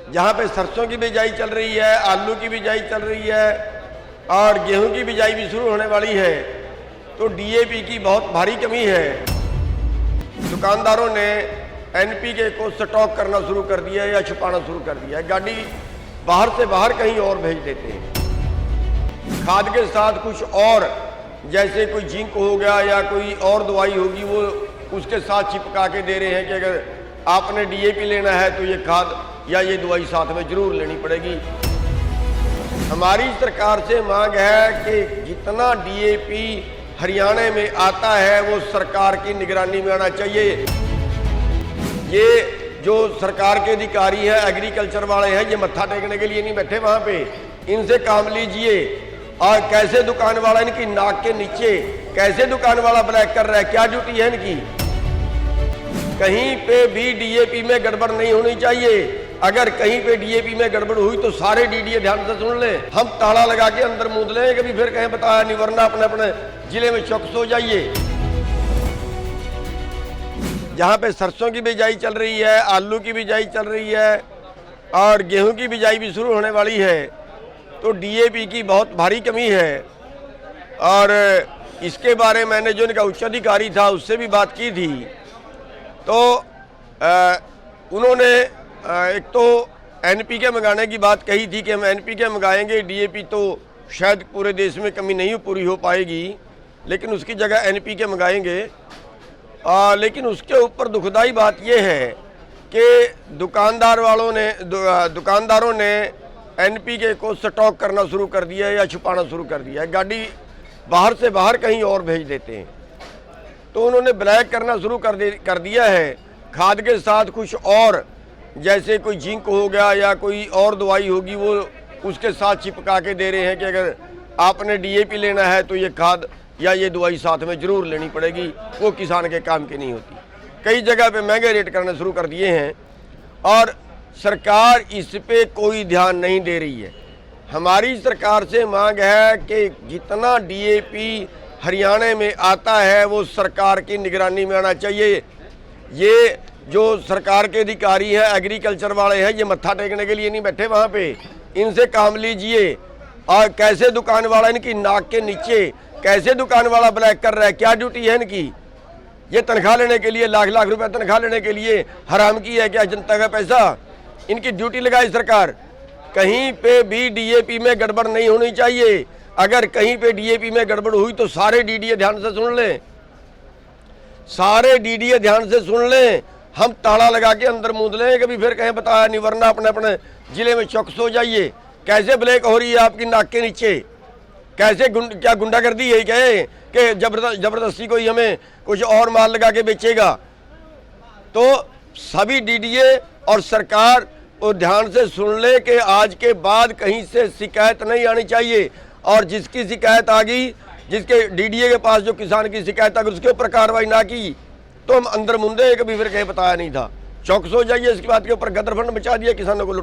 जहाँ पे सरसों की बिजाई चल रही है, आलू की बिजाई चल रही है और गेहूं की बिजाई भी शुरू होने वाली है, तो डीएपी की बहुत भारी कमी है। दुकानदारों ने एनपीके को स्टॉक करना शुरू कर दिया है या छुपाना शुरू कर दिया है। गाड़ी बाहर से बाहर कहीं और भेज देते हैं। खाद के साथ कुछ और, जैसे कोई जिंक हो गया या कोई और दवाई होगी, वो उसके साथ चिपका के दे रहे हैं कि अगर आपने डीएपी लेना है तो ये खाद या ये दवाई साथ में जरूर लेनी पड़ेगी। हमारी सरकार से मांग है कि जितना डीएपी हरियाणा में आता है वो सरकार की निगरानी में आना चाहिए। ये जो सरकार के अधिकारी हैं, एग्रीकल्चर वाले हैं, ये मत्था टेकने के लिए नहीं बैठे वहां पे। इनसे काम लीजिए। और कैसे दुकान वाला इनकी नाक के नीचे, कैसे दुकान वाला ब्लैक कर रहा है, क्या ड्यूटी है इनकी? कहीं पे भी डीएपी में गड़बड़ नहीं होनी चाहिए। अगर कहीं पे डीएपी में गड़बड़ हुई तो सारे डीडीए ध्यान से सुन ले, हम ताला लगा के अंदर मूद लें, कभी फिर कहीं बताया नहीं, वरना अपने अपने जिले में चौकस हो जाइए। जहाँ पे सरसों की बिजाई चल रही है, आलू की बिजाई चल रही है और गेहूं की बिजाई भी शुरू होने वाली है, तो डीएपी की बहुत भारी कमी है। और इसके बारे में मैंने जो इनका उच्चाधिकारी था उससे भी बात की थी, तो उन्होंने एक तो एनपीके मंगाने की बात कही थी कि हम एनपीके मंगाएंगे, डीएपी तो शायद पूरे देश में कमी नहीं पूरी हो पाएगी, लेकिन उसकी जगह एनपीके मंगाएंगे। लेकिन उसके ऊपर दुखदाई बात यह है कि दुकानदारों ने एनपीके को स्टॉक करना शुरू कर दिया है या छुपाना शुरू कर दिया है। गाड़ी बाहर से बाहर कहीं और भेज देते हैं, तो उन्होंने ब्लैक करना शुरू कर दिया है। खाद के साथ कुछ और, जैसे कोई जिंक हो गया या कोई और दवाई होगी, वो उसके साथ चिपका के दे रहे हैं कि अगर आपने डीएपी लेना है तो ये खाद या ये दवाई साथ में जरूर लेनी पड़ेगी। वो किसान के काम की नहीं होती। कई जगह पे महंगे रेट करने शुरू कर दिए हैं और सरकार इस पे कोई ध्यान नहीं दे रही है। हमारी सरकार से मांग है कि जितना डीएपी हरियाणा में आता है वो सरकार की निगरानी में आना चाहिए। ये जो सरकार के अधिकारी हैं, एग्रीकल्चर वाले हैं, ये मत्था टेकने के लिए नहीं बैठे वहाँ पे। इनसे काम लीजिए। और कैसे दुकान वाला इनकी नाक के नीचे, कैसे दुकान वाला ब्लैक कर रहा है, क्या ड्यूटी है इनकी? ये तनख्वाह लेने के लिए, लाख लाख रुपए तनख्वाह लेने के लिए हराम की है क्या जनता का पैसा? इनकी ड्यूटी लगाई सरकार। कहीं पे भी डीएपी में गड़बड़ नहीं होनी चाहिए। अगर कहीं पे डीएपी में गड़बड़ हुई तो सारे डीडीए ध्यान से सुन लें, सारे डीडीए ध्यान से सुन लें, हम ताला लगा के अंदर मूद लें, कभी फिर कहीं बताया नहीं, वरना अपने अपने जिले में चौकस हो जाइए। कैसे ब्लैक हो रही है आपकी नाक के नीचे? कैसे क्या गुंडागर्दी है कि जबरदस्ती कोई हमें कुछ और माल लगा के बेचेगा? तो सभी डीडीए और सरकार वो ध्यान से सुन ले कि आज के बाद कहीं से शिकायत नहीं आनी चाहिए। और जिसकी शिकायत आ गई, जिसके डीडीए के पास जो किसान की शिकायत आ गई, उसके ऊपर कार्रवाई ना की तो हम अंदर मुंदे, कभी फिर कहीं बताया नहीं था। चौकस हो जाइए। इसकी बात के ऊपर गदर फंड मचा दिया, किसानों को